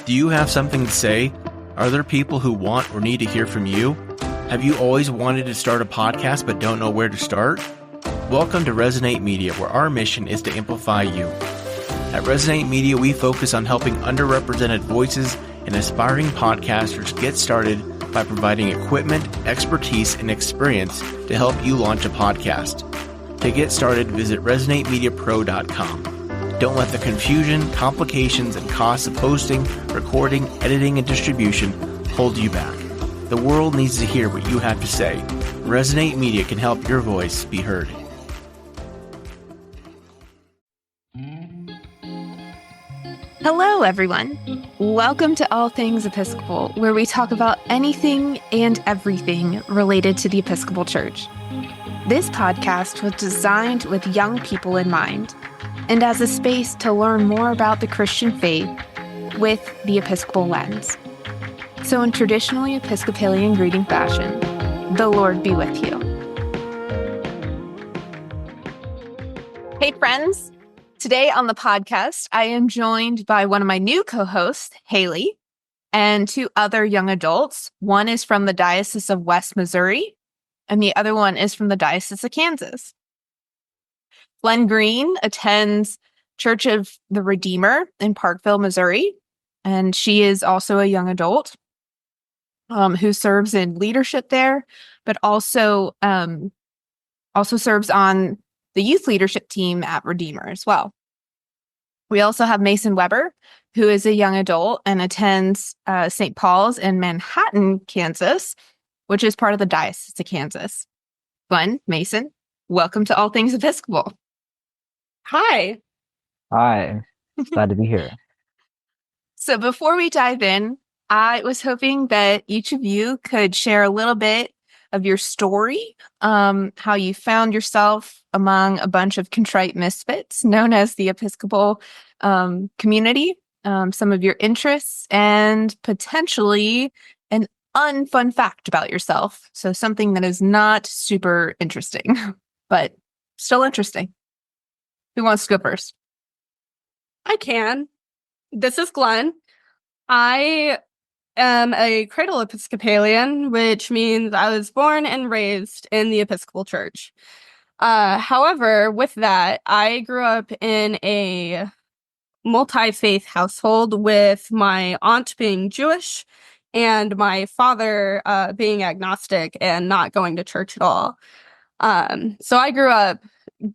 Do you have something to say? Are there people who want or need to hear from you? Have you always wanted to start a podcast but don't know where to start? Welcome to Resonate Media, where our mission is to amplify you. At Resonate Media, we focus on helping underrepresented voices and aspiring podcasters get started by providing equipment, expertise, and experience to help you launch a podcast. To get started, visit ResonateMediaPro.com. Don't let the confusion, complications, and costs of hosting, recording, editing, and distribution hold you back. The world needs to hear what you have to say. Resonate Media can help your voice be heard. Hello, everyone. Welcome to All Things Episcopal, where we talk about anything and everything related to the Episcopal Church. This podcast was designed with young people in mind and as a space to learn more about the Christian faith with the Episcopal lens. So in traditionally Episcopalian greeting fashion, the Lord be with you. Hey, friends. Today on the podcast, I am joined by one of my new co-hosts, Hayley, and two other young adults. One is from the Diocese of West Missouri, and the other one is from the Diocese of Kansas. Glenn Green attends Church of the Redeemer in Parkville, Missouri, and she is also a young adult who serves in leadership there, but also serves on the youth leadership team at Redeemer as well. We also have Mason Weber, who is a young adult and attends St. Paul's in Manhattan, Kansas, which is part of the Diocese of Kansas. Glenn, Mason, welcome to All Things Episcopal. Hi. Hi. Glad to be here. So before we dive in, I was hoping that each of you could share a little bit of your story, how you found yourself among a bunch of contrite misfits known as the Episcopal community, some of your interests, and potentially an unfun fact about yourself. So something that is not super interesting, but still interesting. Who wants to go first? I can. This is Glenn. I am a cradle Episcopalian, which means I was born and raised in the Episcopal Church. However, with that, I grew up in a multi-faith household with my aunt being Jewish and my father being agnostic and not going to church at all. So I grew up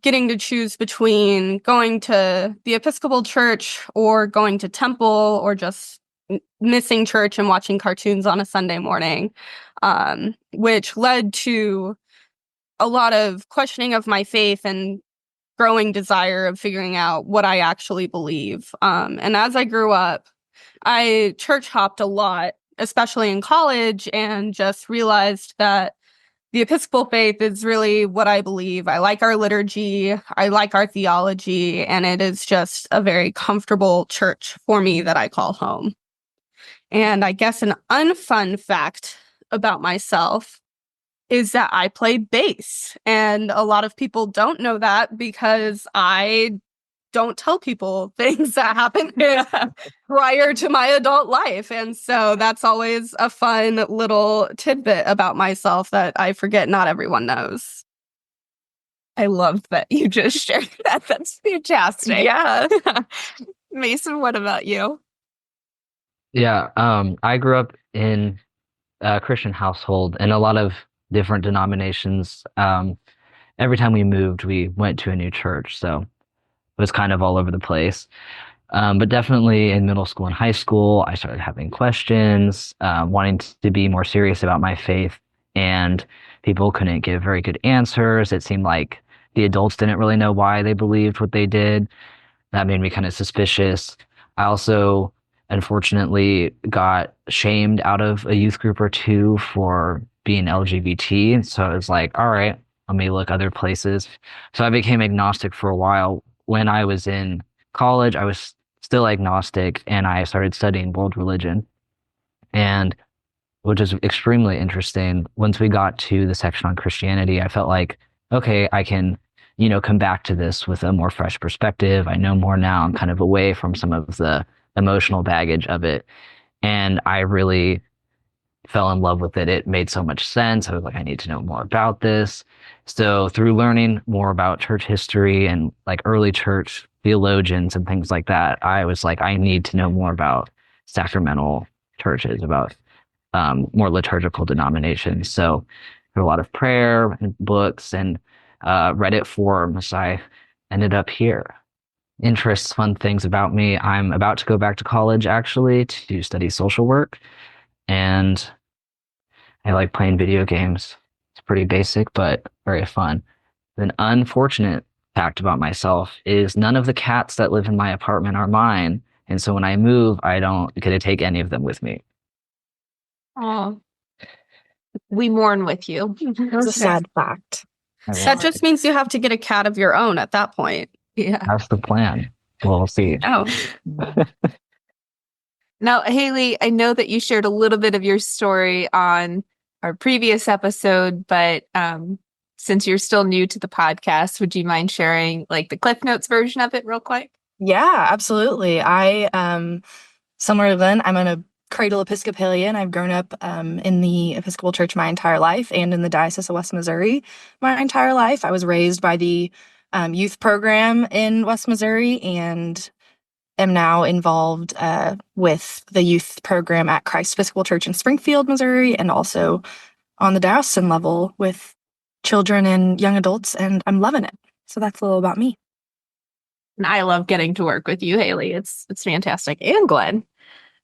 getting to choose between going to the Episcopal Church or going to temple or just missing church and watching cartoons on a Sunday morning, which led to a lot of questioning of my faith and growing desire of figuring out what I actually believe. And as I grew up, I church hopped a lot, especially in college, and just realized that the Episcopal faith is really what I believe. I like our liturgy, I like our theology, and it is just a very comfortable church for me that I call home. And I guess an unfun fact about myself is that I play bass. And a lot of people don't know that because I don't tell people things that happen prior to my adult life. And so that's always a fun little tidbit about myself that I forget not everyone knows. I love that you just shared that. That's fantastic. Yeah. Mason, what about you? Yeah, I grew up in a Christian household in a lot of different denominations. Every time we moved, we went to a new church, so it was kind of all over the place. But definitely in middle school and high school, I started having questions, wanting to be more serious about my faith, and people couldn't give very good answers. It seemed like the adults didn't really know why they believed what they did. That made me kind of suspicious. I also unfortunately got shamed out of a youth group or two for being LGBT. So it was like, all right, let me look other places. So I became agnostic for a while. When I was in college, I was still agnostic, and I started studying world religion, and which is extremely interesting. Once we got to the section on Christianity, I felt like, okay, I can, come back to this with a more fresh perspective. I know more now. I'm kind of away from some of the emotional baggage of it. And I really fell in love with it. It made so much sense. I was like, I need to know more about this. So through learning more about church history and like early church theologians and things like that, I was like, I need to know more about sacramental churches, about more liturgical denominations. So there were a lot of prayer and books and Reddit forums. I ended up here. Interests, fun things about me. I'm about to go back to college actually to study social work, and I like playing video games. It's pretty basic, but very fun. An unfortunate fact about myself is none of the cats that live in my apartment are mine. And so when I move, I don't get to take any of them with me. Oh, we mourn with you. It's a sad fact. That just means you have to get a cat of your own at that point. Yeah. That's the plan. We'll see. Oh, Now, Hayley, I know that you shared a little bit of your story on our previous episode, but since you're still new to the podcast, would you mind sharing like the Cliff Notes version of it real quick? Yeah, absolutely. Similar to Glenn, I'm a cradle Episcopalian. I've grown up in the Episcopal Church my entire life and in the Diocese of West Missouri my entire life. I was raised by the youth program in West Missouri and am now involved with the youth program at Christ Episcopal Church in Springfield, Missouri, and also on the diocesan level with children and young adults, and I'm loving it. So that's a little about me. And I love getting to work with you, Hayley. It's fantastic. And Glenn.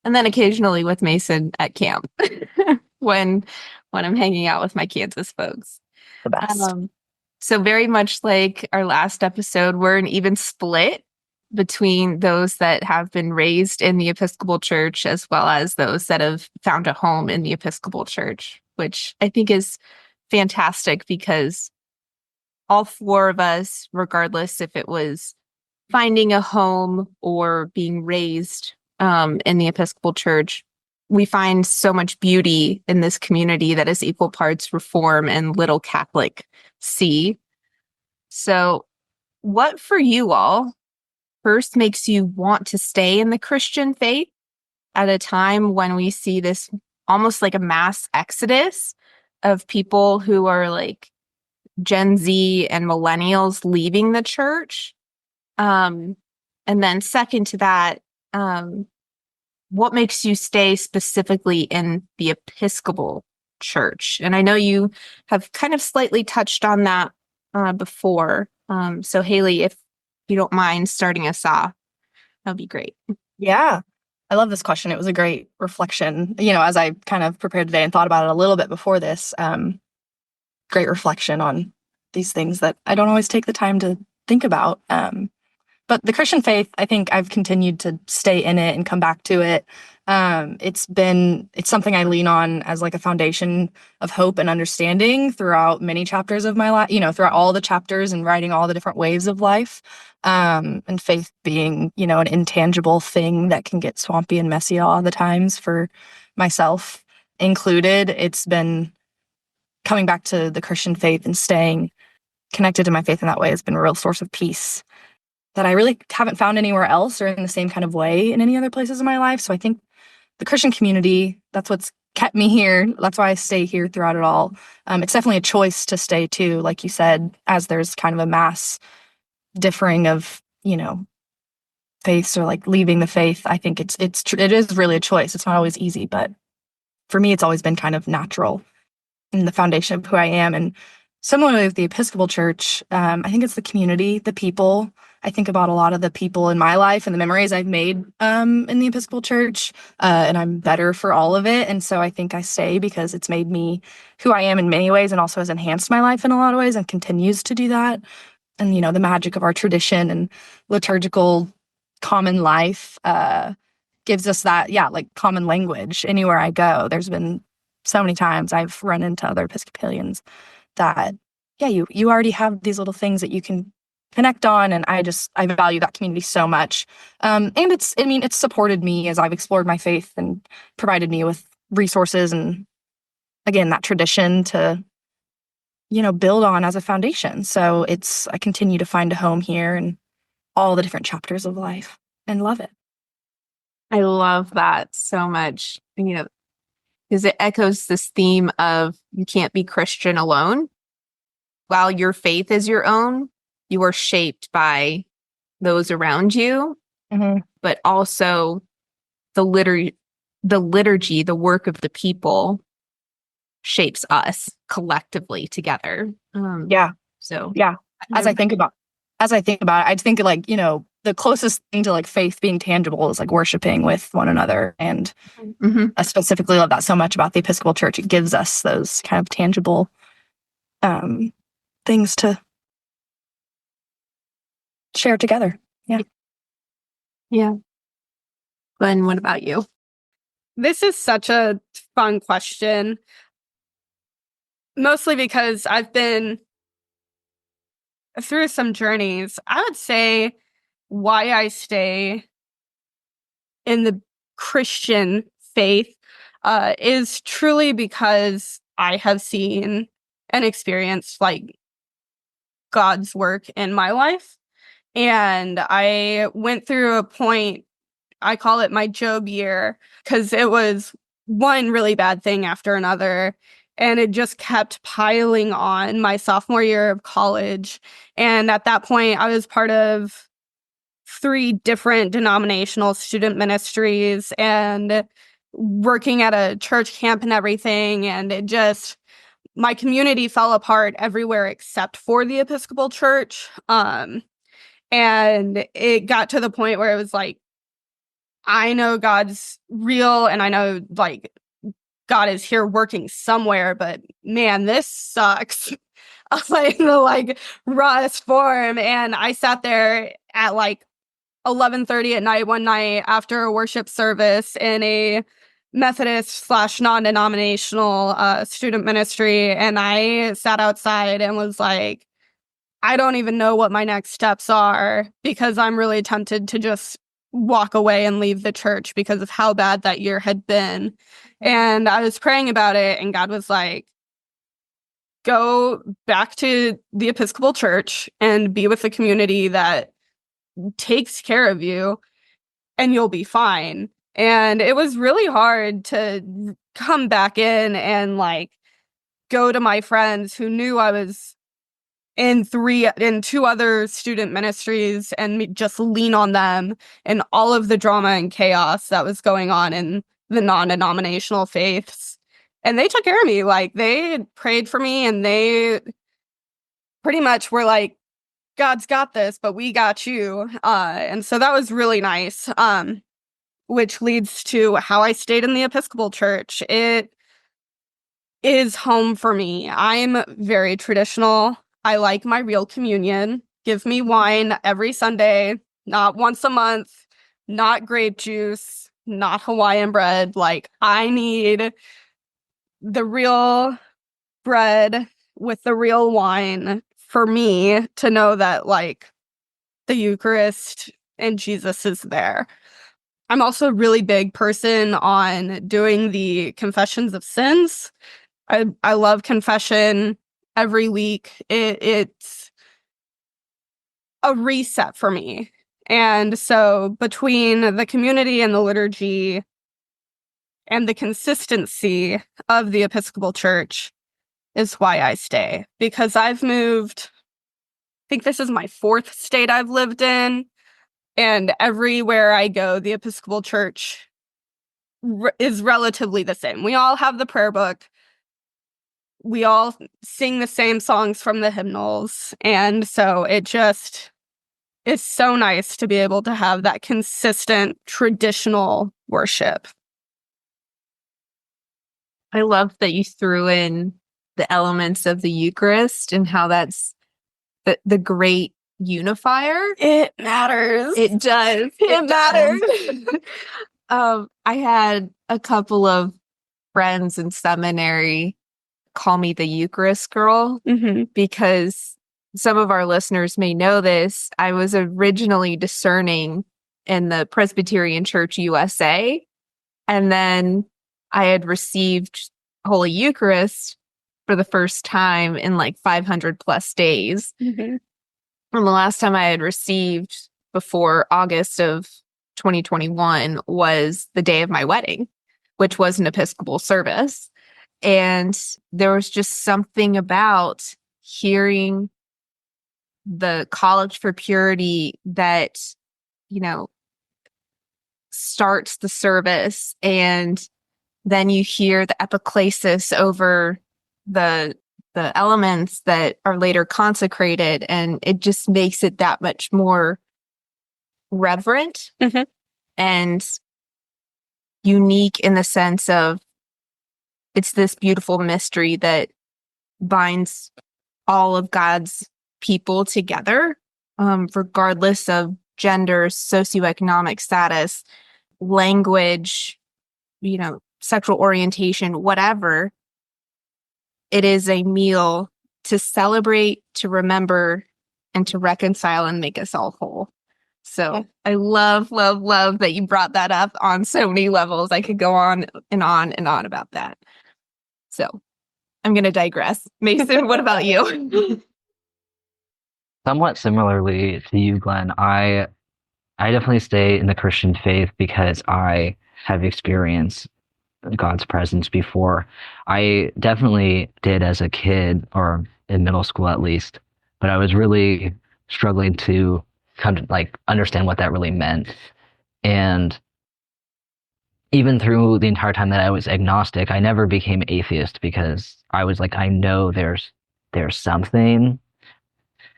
And then occasionally with Mason at camp when I'm hanging out with my Kansas folks. The best. So very much like our last episode, we're an even split between those that have been raised in the Episcopal Church as well as those that have found a home in the Episcopal Church, which I think is fantastic because all four of us, regardless if it was finding a home or being raised in the Episcopal Church, we find so much beauty in this community that is equal parts Reform and Little Catholic C. So what for you all first makes you want to stay in the Christian faith at a time when we see this almost like a mass exodus of people who are like Gen Z and millennials leaving the church? And then second to that, what makes you stay specifically in the Episcopal Church? And I know you have kind of slightly touched on that before. So Hayley, if you don't mind starting us off, that'd be great. Yeah, I love this question. It was a great reflection. As I kind of prepared today and thought about it a little bit before this, great reflection on these things that I don't always take the time to think about. But the Christian faith, I think I've continued to stay in it and come back to it. It's something I lean on as like a foundation of hope and understanding throughout many chapters of my life, throughout all the chapters and writing all the different waves of life. And faith being, an intangible thing that can get swampy and messy all the times for myself included. It's been coming back to the Christian faith and staying connected to my faith in that way has been a real source of peace that I really haven't found anywhere else or in the same kind of way in any other places in my life. So I think the Christian community, that's what's kept me here. That's why I stay here throughout it all. It's definitely a choice to stay too, like you said, as there's kind of a mass differing of, faiths or like leaving the faith. I think it is really a choice. It's not always easy, but for me, it's always been kind of natural in the foundation of who I am. And similarly with the Episcopal Church, I think it's the community, the people. I think about a lot of the people in my life and the memories I've made in the Episcopal Church, and I'm better for all of it. And so I think I stay because it's made me who I am in many ways and also has enhanced my life in a lot of ways and continues to do that. And, the magic of our tradition and liturgical common life gives us that, like common language anywhere I go. There's been so many times I've run into other Episcopalians that, you already have these little things that you can connect on. And I value that community so much. And it's supported me as I've explored my faith and provided me with resources and, again, that tradition to, build on as a foundation. So I continue to find a home here and all the different chapters of life and love it. I love that so much, because it echoes this theme of you can't be Christian alone. While your faith is your own, you are shaped by those around you, but also the liturgy, the work of the people shapes us collectively together. So As I think about it, I think like, the closest thing to like faith being tangible is like worshiping with one another. And I specifically love that so much about the Episcopal Church. It gives us those kind of tangible things to share together. Yeah. Glenn, what about you? This is such a fun question. Mostly because I've been through some journeys. I would say why I stay in the Christian faith is truly because I have seen and experienced like God's work in my life. And I went through a point, I call it my Job year, because it was one really bad thing after another. And it just kept piling on my sophomore year of college. And at that point, I was part of 3 different denominational student ministries and working at a church camp and everything. And it just, my community fell apart everywhere except for the Episcopal Church. And it got to the point where it was like, I know God's real and I know like God is here working somewhere, but man, this sucks. Like the like rawest form. And I sat there at like 11:30 at night one night after a worship service in a Methodist / non-denominational student ministry. And I sat outside and was like, I don't even know what my next steps are, because I'm really tempted to just walk away and leave the church because of how bad that year had been. And I was praying about it, and God was like, go back to the Episcopal Church and be with the community that takes care of you, and you'll be fine. And it was really hard to come back in and like go to my friends who knew I was in 2 other student ministries and just lean on them and all of the drama and chaos that was going on in the non-denominational faiths. And they took care of me. Like, they prayed for me, and they pretty much were like, God's got this, but we got you. And so that was really nice, which leads to how I stayed in the Episcopal Church. It is home for me. I'm very traditional. I like my real communion. Give me wine every Sunday, not once a month, not grape juice, not Hawaiian bread. Like, I need the real bread with the real wine for me to know that like the Eucharist and Jesus is there. I'm also a really big person on doing the confessions of sins. I love confession every week. It's a reset for me. And so between the community and the liturgy and the consistency of the Episcopal Church is why I stay. Because I've moved, I think this is my 4th state I've lived in. And everywhere I go, the Episcopal Church is relatively the same. We all have the prayer book. We all sing the same songs from the hymnals. And so it just is so nice to be able to have that consistent traditional worship. I love that you threw in the elements of the Eucharist and how that's the great unifier. It matters. It does. It matters. I had a couple of friends in seminary call me the Eucharist girl because some of our listeners may know this. I was originally discerning in the Presbyterian Church USA, and then I had received Holy Eucharist for the first time in like 500 plus days. And the last time I had received before August of 2021 was the day of my wedding, which was an Episcopal service. And there was just something about hearing the College for Purity that, starts the service, and then you hear the epiclesis over the elements that are later consecrated, and it just makes it that much more reverent and unique in the sense of it's this beautiful mystery that binds all of God's people together, regardless of gender, socioeconomic status, language, sexual orientation, whatever. It is a meal to celebrate, to remember, and to reconcile and make us all whole. So I love, love, love that you brought that up on so many levels. I could go on and on and on about that. So I'm going to digress. Mason, what about you? Somewhat similarly to you, Glenn, I definitely stay in the Christian faith because I have experienced God's presence before. I definitely did as a kid, or in middle school at least, but I was really struggling to come to understand what that really meant. And even through the entire time that I was agnostic, I never became atheist because I was like, I know there's something.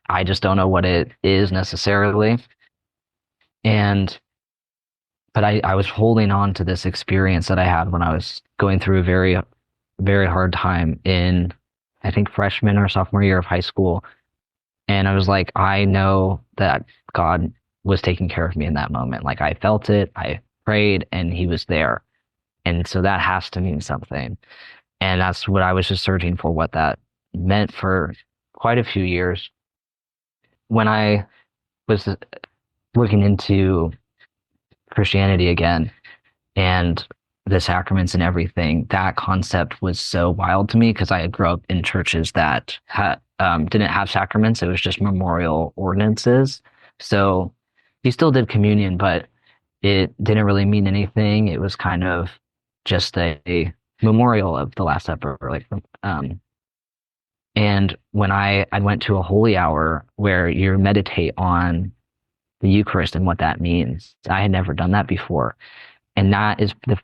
I just don't know what it is necessarily. But I was holding on to this experience that I had when I was going through a very, very hard time in, I think, freshman or sophomore year of high school. And I was like, I know that God was taking care of me in that moment. Like, I felt it, I prayed, and he was there. And so that has to mean something. And that's what I was just searching for, what that meant for quite a few years. When I was looking into Christianity again and the sacraments and everything, that concept was so wild to me because I grew up in churches that didn't have sacraments. It was just memorial ordinances. So you still did communion, but it didn't really mean anything. It was kind of just a memorial of the Last Supper. And when I went to a holy hour where you meditate on the Eucharist and what that means, I had never done that before. And that is the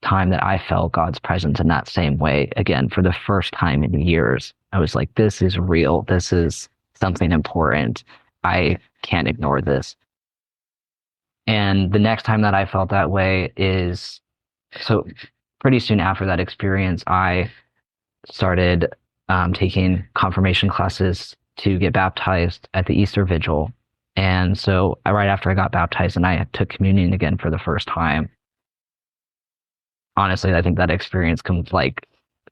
time that I felt God's presence in that same way. Again, for the first time in years, I was like, this is real. This is something important. I can't ignore this. And the next time that I felt that way is, so pretty soon after that experience, I started taking confirmation classes to get baptized at the Easter Vigil. And so right after I got baptized and I took communion again for the first time, honestly, I think that experience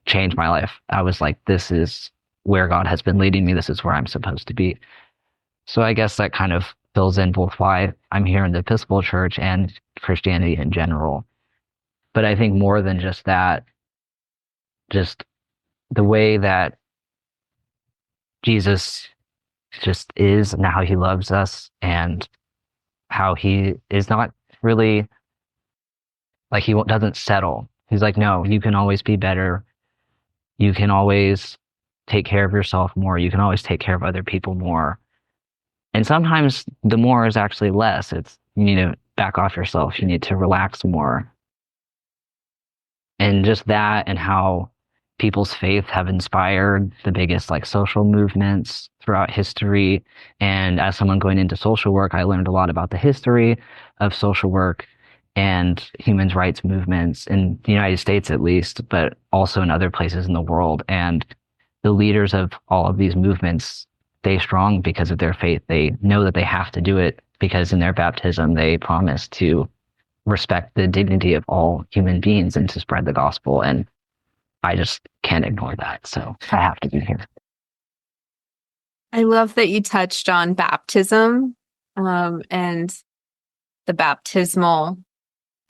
changed my life. I was like, this is where God has been leading me. This is where I'm supposed to be. So I guess that kind of fills in both why I'm here in the Episcopal Church and Christianity in general. But I think more than just that, just the way that Jesus just is and how he loves us and how he is not really, like, he doesn't settle. He's like, no, you can always be better. You can always take care of yourself more. You can always take care of other people more. And sometimes the more is actually less. It's, you need to back off yourself. You need to relax more. And just that, and how people's faith have inspired the biggest social movements throughout history. And as someone going into social work, I learned a lot about the history of social work and human rights movements in the United States, at least, but also in other places in the world. And the leaders of all of these movements stay strong because of their faith. They know that they have to do it because in their baptism, they promise to respect the dignity of all human beings and to spread the gospel. And I just can't ignore that. So I have to be here. I love that you touched on baptism and the baptismal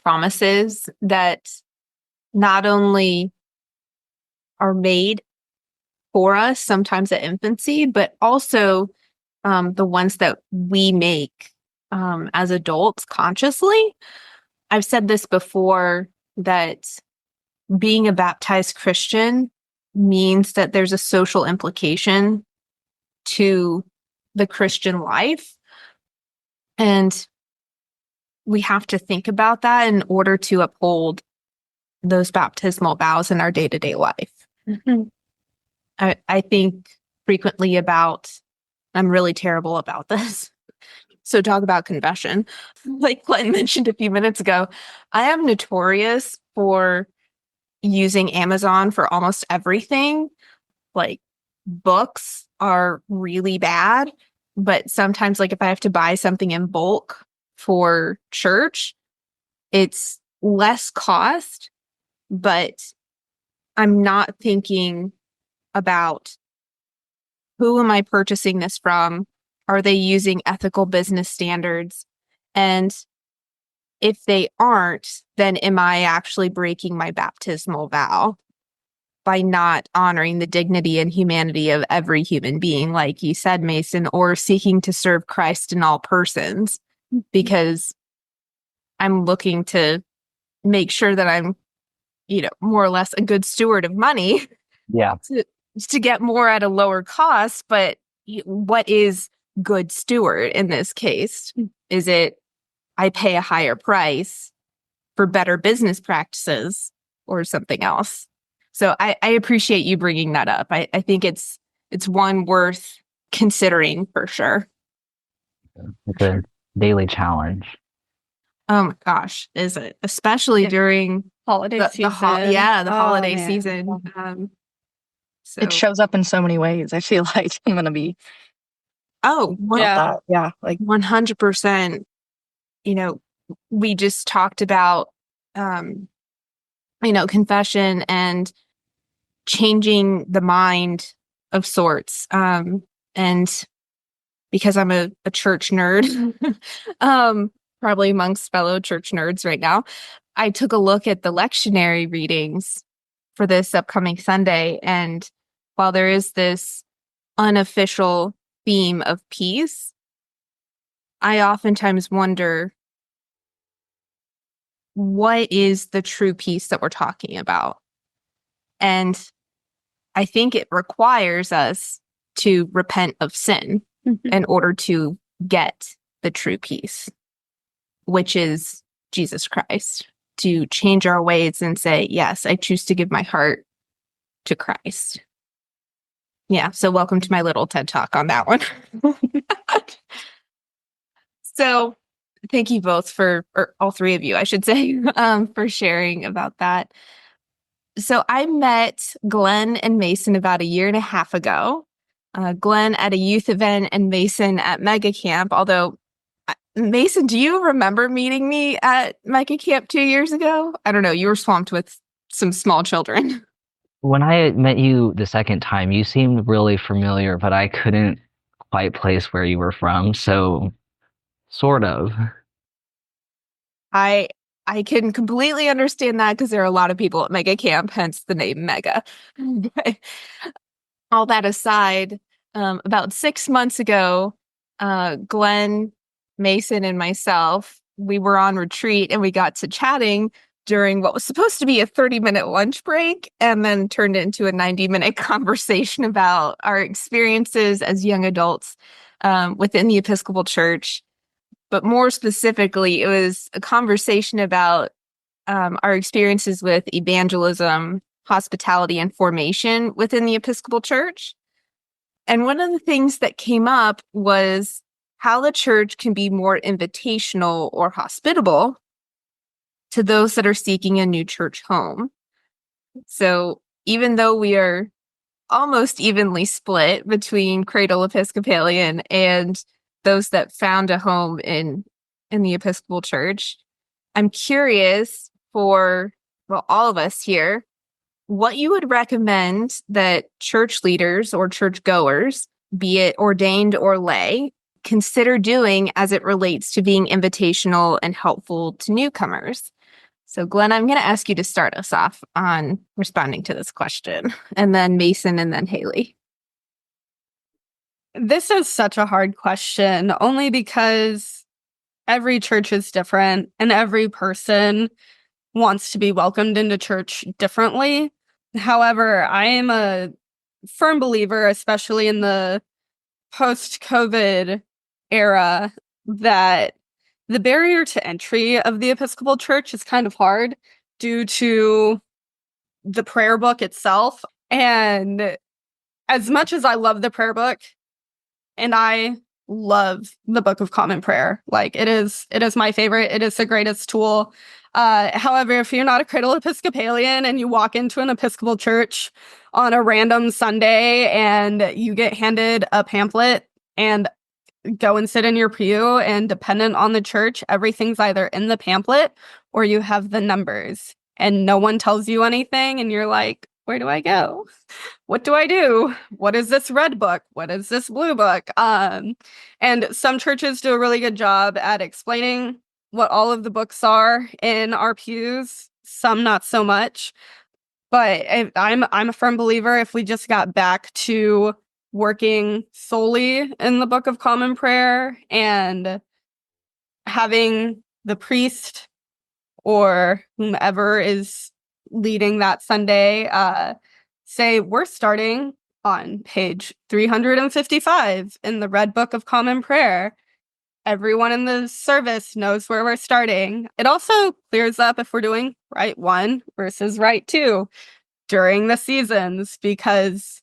promises that not only are made for us sometimes at infancy, but also the ones that we make as adults consciously. I've said this before, that being a baptized Christian means that there's a social implication to the Christian life. And we have to think about that in order to uphold those baptismal vows in our day-to-day life. Mm-hmm. I think frequently about, I'm really terrible about this. So talk about confession. Like Glenn mentioned a few minutes ago, I am notorious for using Amazon for almost everything. Like books are really bad, but sometimes like if I have to buy something in bulk for church, it's less cost, but I'm not thinking about who am I purchasing this from? Are they using ethical business standards? And if they aren't, then am I actually breaking my baptismal vow by not honoring the dignity and humanity of every human being, like you said, Mason, or seeking to serve Christ in all persons? Because I'm looking to make sure that I'm, more or less a good steward of money. Yeah. To get more at a lower cost. But what is good steward in this case? Is it I pay a higher price for better business practices or something else? So I appreciate you bringing that up. I think it's one worth considering for sure. It's a daily challenge. Oh my gosh, is it? Especially during Holiday season. the holiday man. season. So It shows up in so many ways. I feel like I'm going to be Yeah. Yeah, like 100%. We just talked about, confession and changing the mind of sorts. And because I'm a church nerd, probably amongst fellow church nerds right now, I took a look at the lectionary readings for this upcoming Sunday. And while there is this unofficial theme of peace, I oftentimes wonder, what is the true peace that we're talking about? And I think it requires us to repent of sin in order to get the true peace, which is Jesus Christ, to change our ways and say, yes, I choose to give my heart to Christ. Yeah, so welcome to my little TED Talk on that one. So thank you both or all three of you, I should say, for sharing about that. So I met Glenn and Mason about a year and a half ago. Glenn at a youth event and Mason at Mega Camp. Although, Mason, do you remember meeting me at Mega Camp 2 years ago? I don't know. You were swamped with some small children. When I met you the second time, you seemed really familiar, but I couldn't quite place where you were from. So, sort of. I can completely understand that because there are a lot of people at Mega Camp, hence the name Mega. But all that aside, about 6 months ago, Glenn, Mason, and myself, we were on retreat and we got to chatting during what was supposed to be a 30-minute lunch break and then turned into a 90-minute conversation about our experiences as young adults within the Episcopal Church. But more specifically, it was a conversation about our experiences with evangelism, hospitality, and formation within the Episcopal Church. And one of the things that came up was how the church can be more invitational or hospitable to those that are seeking a new church home. So even though we are almost evenly split between cradle Episcopalian and those that found a home in the Episcopal Church, I'm curious for, all of us here, what you would recommend that church leaders or church goers, be it ordained or lay, consider doing as it relates to being invitational and helpful to newcomers. So, Glenn, I'm going to ask you to start us off on responding to this question, and then Mason, and then Hayley. This is such a hard question, only because every church is different and every person wants to be welcomed into church differently. However, I am a firm believer, especially in the post-COVID era, that the barrier to entry of the Episcopal Church is kind of hard due to the prayer book itself. And as much as I love the prayer book, and I love the Book of Common Prayer, like it is my favorite. It is the greatest tool. However, if you're not a cradle Episcopalian and you walk into an Episcopal church on a random Sunday and you get handed a pamphlet and go and sit in your pew, and dependent on the church, everything's either in the pamphlet or you have the numbers, and no one tells you anything, and you're like, where do I go? What do I do? What is this red book? What is this blue book? And some churches do a really good job at explaining what all of the books are in our pews, some not so much. But I'm a firm believer, if we just got back to working solely in the Book of Common Prayer and having the priest or whomever is leading that Sunday say, we're starting on page 355 in the Red Book of Common Prayer. Everyone in the service knows where we're starting. It also clears up if we're doing rite 1 versus rite 2 during the seasons, because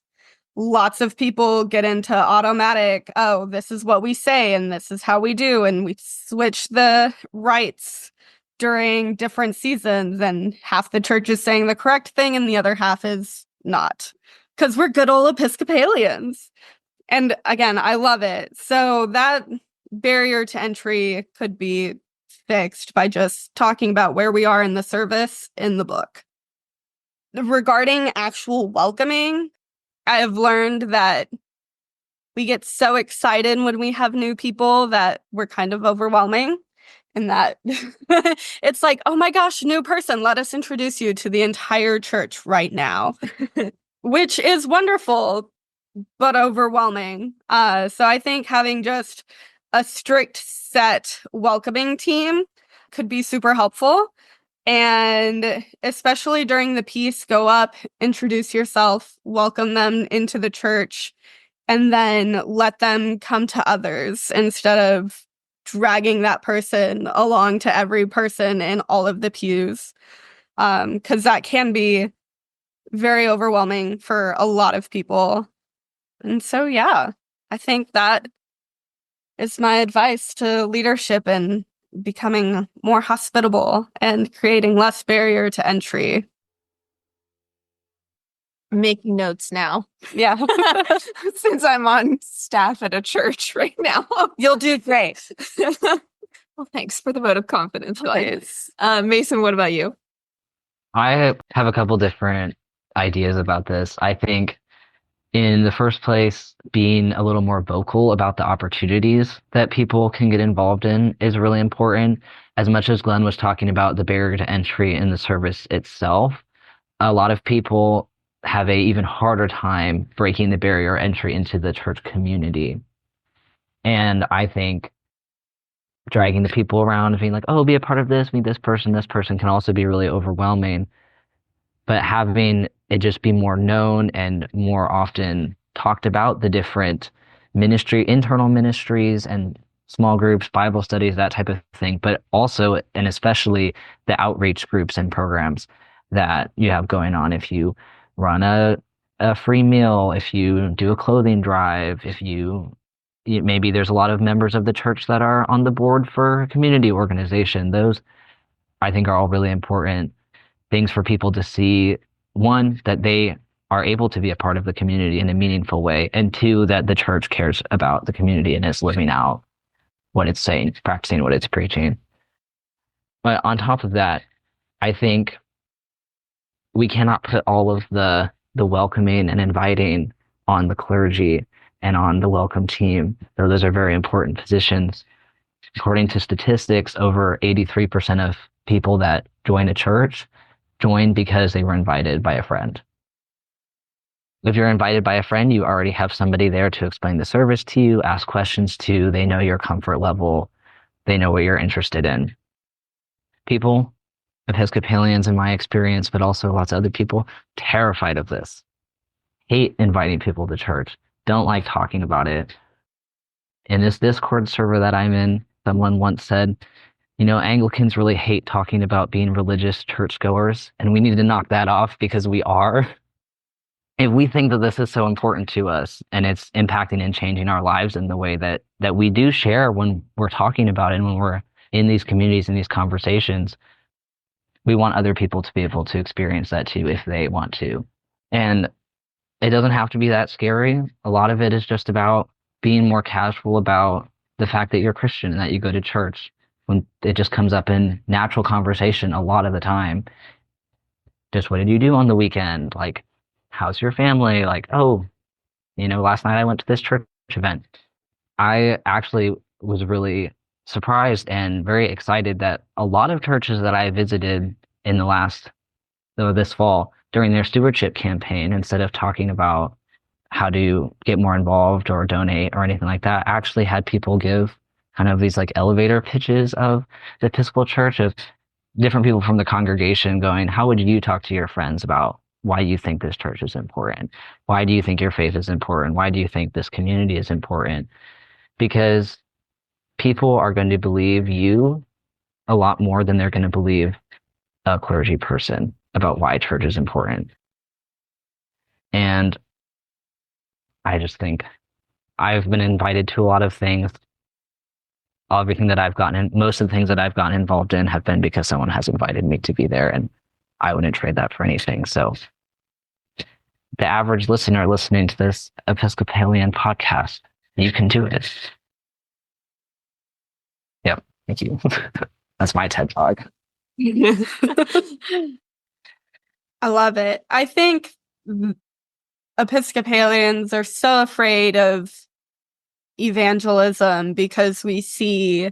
lots of people get into automatic, oh, this is what we say and this is how we do, and we switch the rites during different seasons, and half the church is saying the correct thing and the other half is not, because we're good old Episcopalians. And again, I love it. So that barrier to entry could be fixed by just talking about where we are in the service in the book. Regarding actual welcoming, I have learned that we get so excited when we have new people that we're kind of overwhelming, and that it's like, oh my gosh, new person, let us introduce you to the entire church right now, which is wonderful, but overwhelming. So I think having just a strict set welcoming team could be super helpful. And especially during the piece, go up, introduce yourself, welcome them into the church, and then let them come to others instead of dragging that person along to every person in all of the pews. Because that can be very overwhelming for a lot of people. And so, yeah, I think that is my advice to leadership and becoming more hospitable and creating less barrier to entry. I'm making notes now. Yeah. Since I'm on staff at a church right now. You'll do great. Well, thanks for the vote of confidence. Mason, what about you? I have a couple different ideas about this. I think in the first place, being a little more vocal about the opportunities that people can get involved in is really important. As much as Glenn was talking about the barrier to entry in the service itself, a lot of people have a even harder time breaking the barrier entry into the church community. And I think dragging the people around and being like, oh, be a part of this, meet this person can also be really overwhelming. But having it just be more known and more often talked about, the different internal ministries and small groups, Bible studies, that type of thing, but also and especially the outreach groups and programs that you have going on. If you run a free meal, if you do a clothing drive, maybe there's a lot of members of the church that are on the board for a community organization. Those, I think, are all really important things for people to see. One, that they are able to be a part of the community in a meaningful way, and two, that the church cares about the community and is living out what it's saying, practicing what it's preaching. But on top of that, I think we cannot put all of the welcoming and inviting on the clergy and on the welcome team, though those are very important positions. According to statistics, over 83% of people that join a church join because they were invited by a friend. If you're invited by a friend, you already have somebody there to explain the service to you, ask questions to, they know your comfort level. they know what you're interested in. People, Episcopalians in my experience, but also lots of other people, terrified of this. Hate inviting people to church. Don't like talking about it. In this Discord server that I'm in, someone once said, Anglicans really hate talking about being religious churchgoers, and we need to knock that off because we are. If we think that this is so important to us and it's impacting and changing our lives in the way that we do share when we're talking about it and when we're in these communities and these conversations, we want other people to be able to experience that too if they want to. And it doesn't have to be that scary. A lot of it is just about being more casual about the fact that you're Christian and that you go to church. When it just comes up in natural conversation a lot of the time. Just what did you do on the weekend? Like, how's your family? Like, oh, last night I went to this church event. I actually was really surprised and very excited that a lot of churches that I visited in this fall during their stewardship campaign, instead of talking about how to get more involved or donate or anything like that, actually had people give kind of these like elevator pitches of the Episcopal Church, of different people from the congregation going, how would you talk to your friends about why you think this church is important? Why do you think your faith is important? Why do you think this community is important? Because people are going to believe you a lot more than they're going to believe a clergy person about why church is important. And I just think I've been invited to a lot of things. Everything that I've gotten in, most of the things that I've gotten involved in have been because someone has invited me to be there, and I wouldn't trade that for anything. So the average listener listening to this Episcopalian podcast, you can do it. Yep. Thank you. That's my TED Talk. I love it. I think Episcopalians are so afraid of evangelism because we see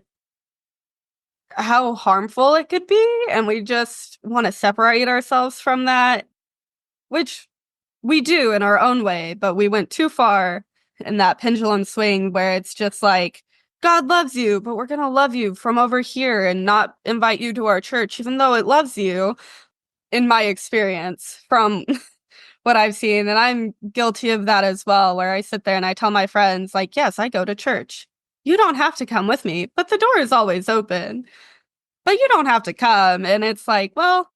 how harmful it could be, and we just want to separate ourselves from that, which we do in our own way, but we went too far in that pendulum swing where it's just like, God loves you, but we're going to love you from over here and not invite you to our church, even though it loves you, in my experience from what I've seen. And I'm guilty of that as well, where I sit there and I tell my friends, like, yes, I go to church. You don't have to come with me, but the door is always open. But you don't have to come. And it's like, well,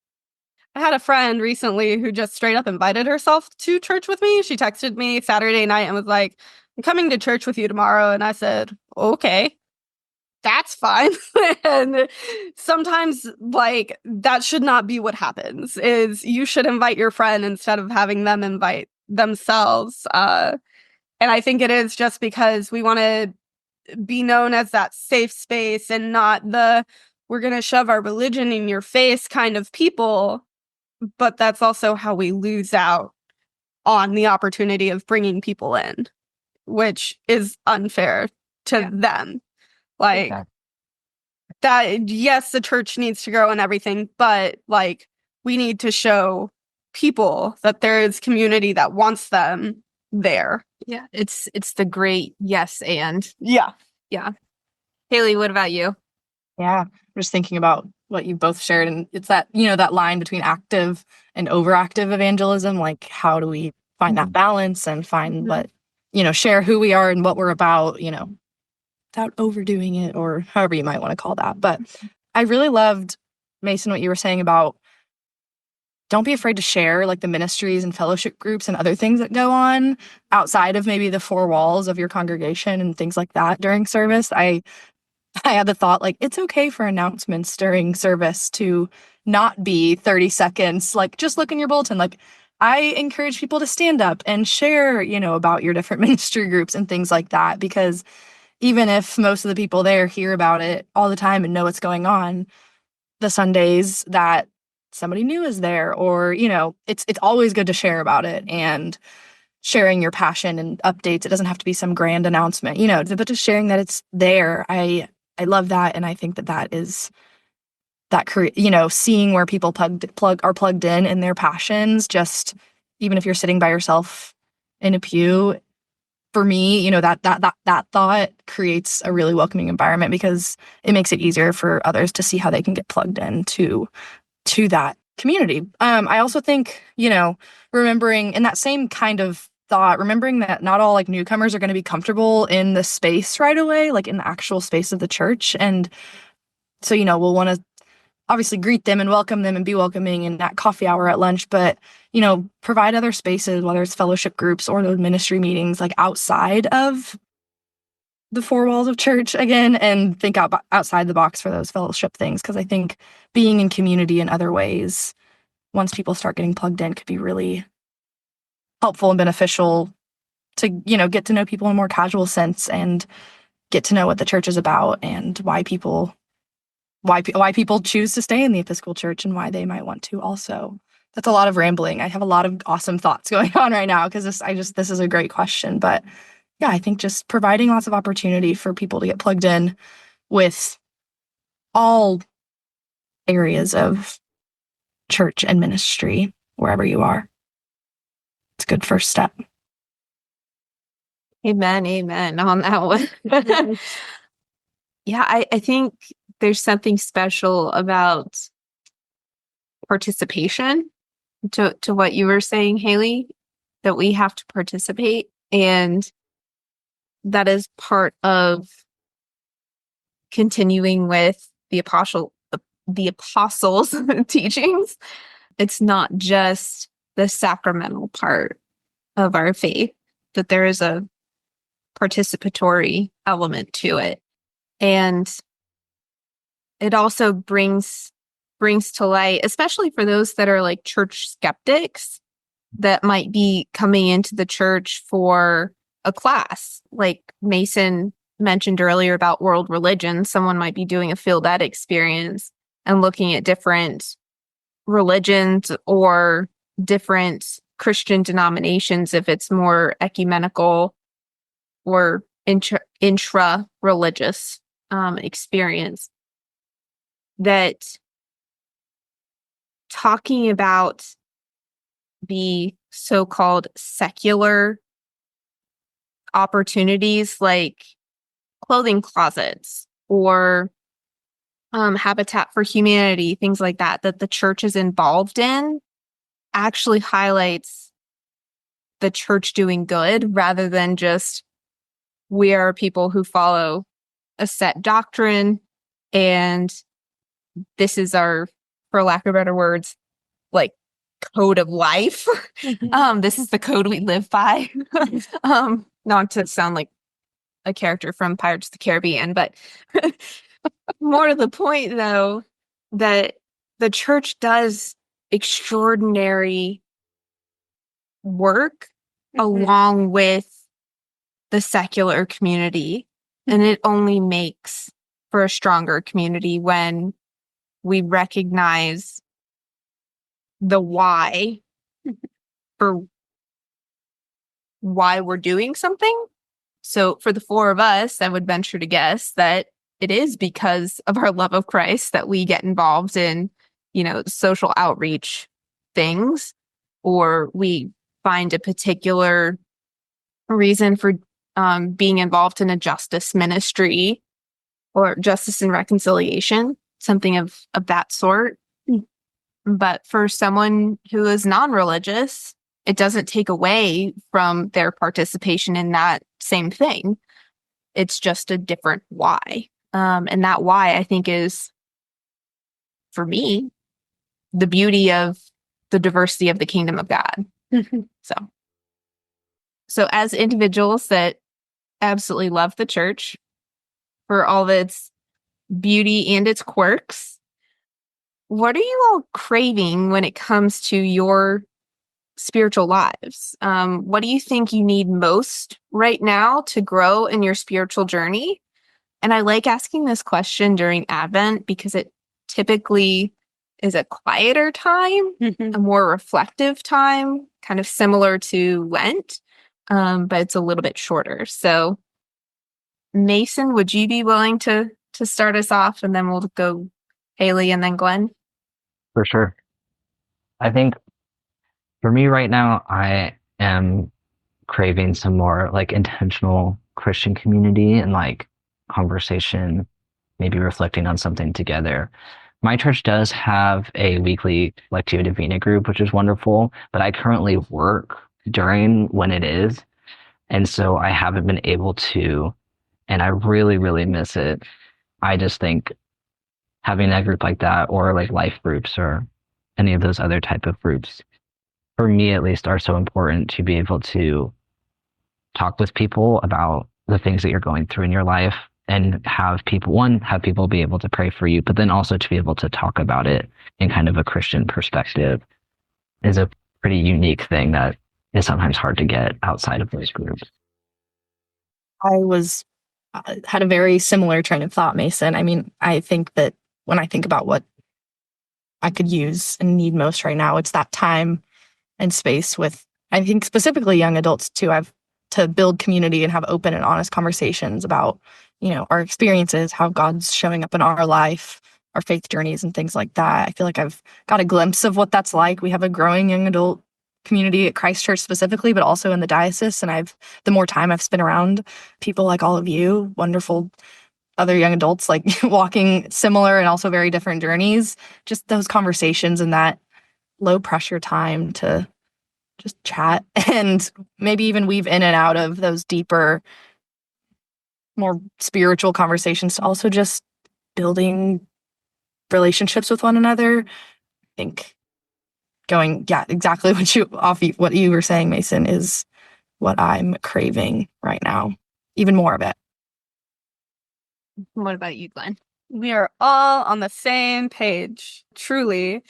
I had a friend recently who just straight up invited herself to church with me. She texted me Saturday night and was like, I'm coming to church with you tomorrow. And I said, okay, that's fine. And sometimes, like, that should not be what happens. Is you should invite your friend instead of having them invite themselves. And I think it is just because we want to be known as that safe space and not the we're going to shove our religion in your face kind of people. But that's also how we lose out on the opportunity of bringing people in, which is unfair to them. Like, exactly. That, yes, the church needs to grow and everything, but like, we need to show people that there is community that wants them there. Yeah, it's the great yes and. Yeah. Hayley, what about you? Yeah, I'm just thinking about what you both shared, and it's that, that line between active and overactive evangelism. Like, how do we find that balance and find what, share who we are and what we're about, without overdoing it, or however you might want to call that. But I really loved, Mason, what you were saying about don't be afraid to share like the ministries and fellowship groups and other things that go on outside of maybe the four walls of your congregation and things like that during service. I had the thought, like, it's okay for announcements during service to not be 30 seconds, like, just look in your bulletin. Like, I encourage people to stand up and share, about your different ministry groups and things like that, because even if most of the people there hear about it all the time and know what's going on, the Sundays that somebody new is there, or, it's always good to share about it and sharing your passion and updates. It doesn't have to be some grand announcement, but just sharing that it's there. I love that. And I think that is that, seeing where people are plugged in their passions, just even if you're sitting by yourself in a pew, for me, that thought creates a really welcoming environment because it makes it easier for others to see how they can get plugged into that community. I also think, remembering in that same kind of thought, remembering that not all like newcomers are going to be comfortable in the space right away, like in the actual space of the church. And so, we'll want to obviously greet them and welcome them and be welcoming in that coffee hour at lunch, but, provide other spaces, whether it's fellowship groups or those ministry meetings, like outside of the four walls of church again, and think outside the box for those fellowship things. Because I think being in community in other ways, once people start getting plugged in, could be really helpful and beneficial to, get to know people in a more casual sense and get to know what the church is about and why people choose to stay in the Episcopal Church and why they might want to also. That's a lot of rambling. I have a lot of awesome thoughts going on right now because this is a great question. But yeah, I think just providing lots of opportunity for people to get plugged in with all areas of church and ministry, wherever you are. It's a good first step. Amen on that one. Yeah, I think there's something special about participation to what you were saying, Hayley, that we have to participate. And that is part of continuing with the apostles' teachings. It's not just the sacramental part of our faith, that there is a participatory element to it. And it also brings to light, especially for those that are like church skeptics that might be coming into the church for a class. Like Mason mentioned earlier about world religion, someone might be doing a field ed experience and looking at different religions or different Christian denominations, if it's more ecumenical or intra-religious experience. That talking about the so-called secular opportunities like clothing closets or Habitat for Humanity, things like that the church is involved in, actually highlights the church doing good rather than just we are people who follow a set doctrine and this is our, for lack of better words, like code of life. This is the code we live by. Not to sound like a character from Pirates of the Caribbean, but more to the point, though, that the church does extraordinary work along with the secular community, and it only makes for a stronger community when we recognize the why for why we're doing something. So for the four of us, I would venture to guess that it is because of our love of Christ that we get involved in, social outreach things, or we find a particular reason for being involved in a justice ministry or justice and reconciliation, something of that sort. But for someone who is non-religious, it doesn't take away from their participation in that same thing. It's just a different why. And that why, I think, is, for me, the beauty of the diversity of the kingdom of God. So as individuals that absolutely love the church for all of its beauty and its quirks, what are you all craving when it comes to your spiritual lives? What do you think you need most right now to grow in your spiritual journey? And I like asking this question during Advent because it typically is a quieter time, a more reflective time, kind of similar to Lent, but it's a little bit shorter. So Mason, would you be willing to start us off, and then we'll go Hayley and then Glenn? For sure. I think for me right now, I am craving some more like intentional Christian community and like conversation, maybe reflecting on something together. My church does have a weekly Lectio Divina group, which is wonderful, but I currently work during when it is. And so I haven't been able to, and I really, really miss it. I just think having a group like that or like life groups or any of those other type of groups, for me at least, are so important to be able to talk with people about the things that you're going through in your life and have people be able to pray for you, but then also to be able to talk about it in kind of a Christian perspective is a pretty unique thing that is sometimes hard to get outside of those groups. I had a very similar train of thought, Mason. I mean, I think that when I think about what I could use and need most right now, it's that time and space with, I think specifically young adults too. To build community and have open and honest conversations about, our experiences, how God's showing up in our life, our faith journeys and things like that. I feel like I've got a glimpse of what that's like. We have a growing young adult community at Christ Church specifically, but also in the diocese. And the more time I've spent around people like all of you, wonderful other young adults, like walking similar and also very different journeys, just those conversations and that low pressure time to just chat and maybe even weave in and out of those deeper, more spiritual conversations to also just building relationships with one another. I think exactly what you were saying, Mason, is what I'm craving right now. Even more of it. What about you, Glenn? We are all on the same page, truly.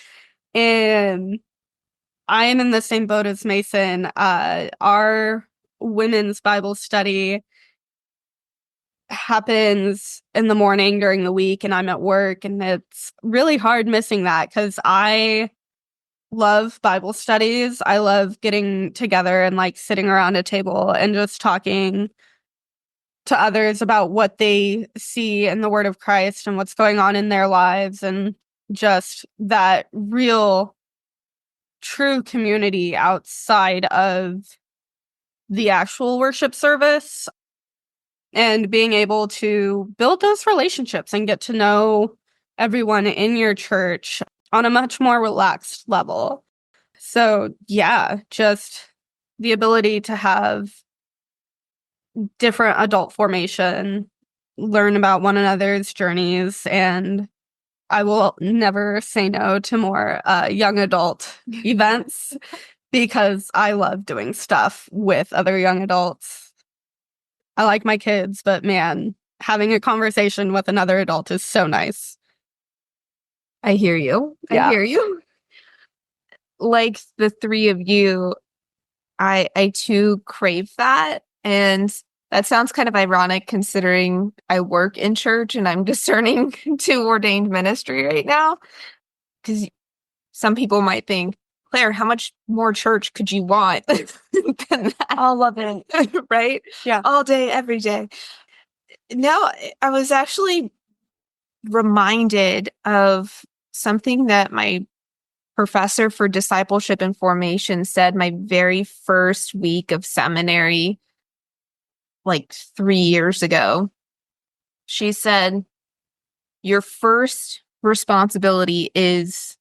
And I am in the same boat as Mason. Our women's Bible study happens in the morning during the week, and I'm at work, and it's really hard missing that because I love Bible studies. I love getting together and like sitting around a table and just talking to others about what they see in the Word of Christ and what's going on in their lives, and just that real true community outside of the actual worship service, and being able to build those relationships and get to know everyone in your church on a much more relaxed level. So yeah, just the ability to have different adult formation, learn about one another's journeys, and I will never say no to more young adult events because I love doing stuff with other young adults. I like my kids, but man, having a conversation with another adult is so nice. I hear you. Yeah. I hear you. Like the three of you, I too crave that. And that sounds kind of ironic considering I work in church and I'm discerning to ordained ministry right now. Because some people might think, Claire, how much more church could you want than that? All of it. Right? Yeah. All day, every day. No, I was actually reminded of something that my professor for discipleship and formation said my very first week of seminary, like 3 years ago. She said, your first responsibility is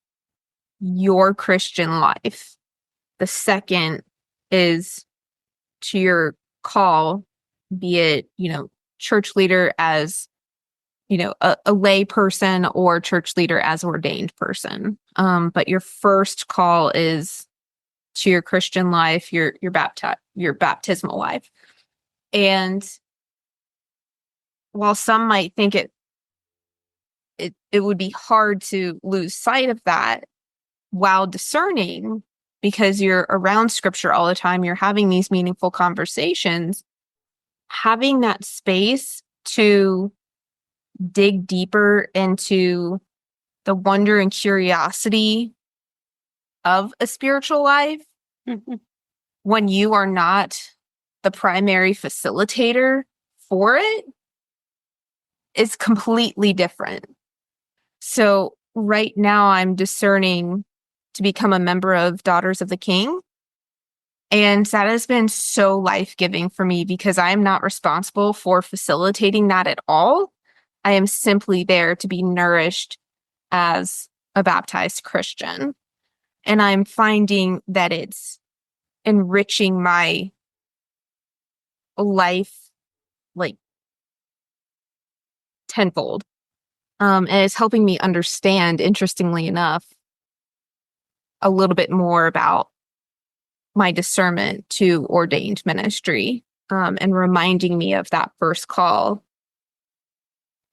your Christian life. The second is to your call, be it, church leader as, a lay person or church leader as ordained person. But your first call is to your Christian life, your baptismal life. And while some might think it would be hard to lose sight of that while discerning, because you're around scripture all the time, you're having these meaningful conversations, having that space to dig deeper into the wonder and curiosity of a spiritual life when you are not the primary facilitator for it is completely different. So right now I'm discerning to become a member of Daughters of the King. And that has been so life-giving for me because I am not responsible for facilitating that at all. I am simply there to be nourished as a baptized Christian. And I'm finding that it's enriching my life like tenfold. And it's helping me understand, interestingly enough, a little bit more about my discernment to ordained ministry, and reminding me of that first call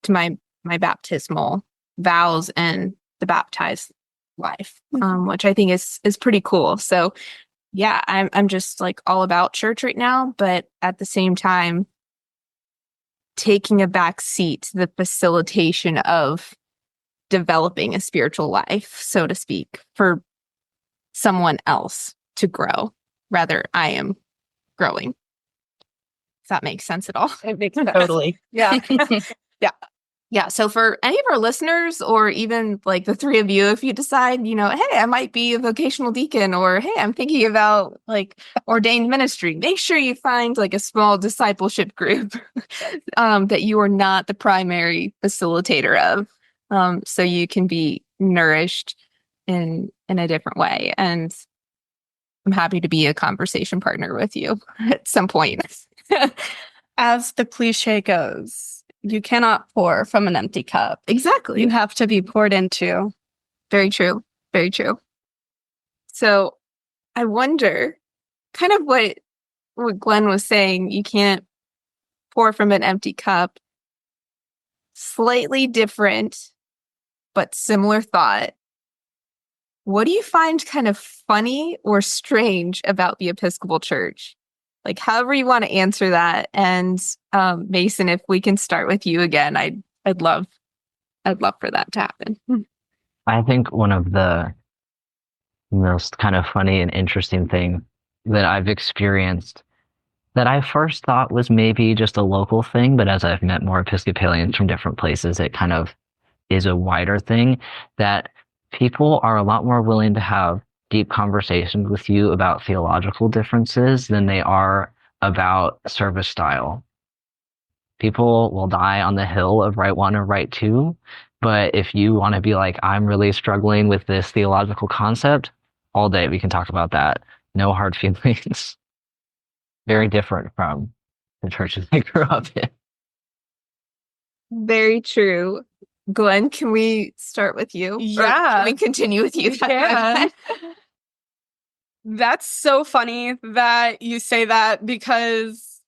to my baptismal vows and the baptized life, which I think is pretty cool. So yeah, I'm just like all about church right now, but at the same time, taking a back seat to the facilitation of developing a spiritual life, so to speak, for someone else to grow. Rather, I am growing. Does that make sense at all? It makes sense. Totally. Yeah. Yeah. So for any of our listeners, or even like the three of you, if you decide, hey, I might be a vocational deacon, or hey, I'm thinking about like ordained ministry, make sure you find like a small discipleship group that you are not the primary facilitator of, so you can be nourished in a different way. And I'm happy to be a conversation partner with you at some point. As the cliche goes, you cannot pour from an empty cup. Exactly. You have to be poured into. Very true. Very true. So I wonder, kind of what Glenn was saying, you can't pour from an empty cup. Slightly different, but similar thought. What do you find kind of funny or strange about the Episcopal Church? Like, however you want to answer that. And Mason, if we can start with you again, I'd love for that to happen. I think one of the most kind of funny and interesting thing that I've experienced that I first thought was maybe just a local thing, but as I've met more Episcopalians from different places, it kind of is a wider thing, that people are a lot more willing to have deep conversations with you about theological differences than they are about service style. People will die on the hill of right one or right two, but if you want to be like, I'm really struggling with this theological concept, all day we can talk about that. No hard feelings. Very different from the churches I grew up in. Very true. Glenn, can we start with you? Yeah. Or can we continue with you? Yeah. That's so funny that you say that, because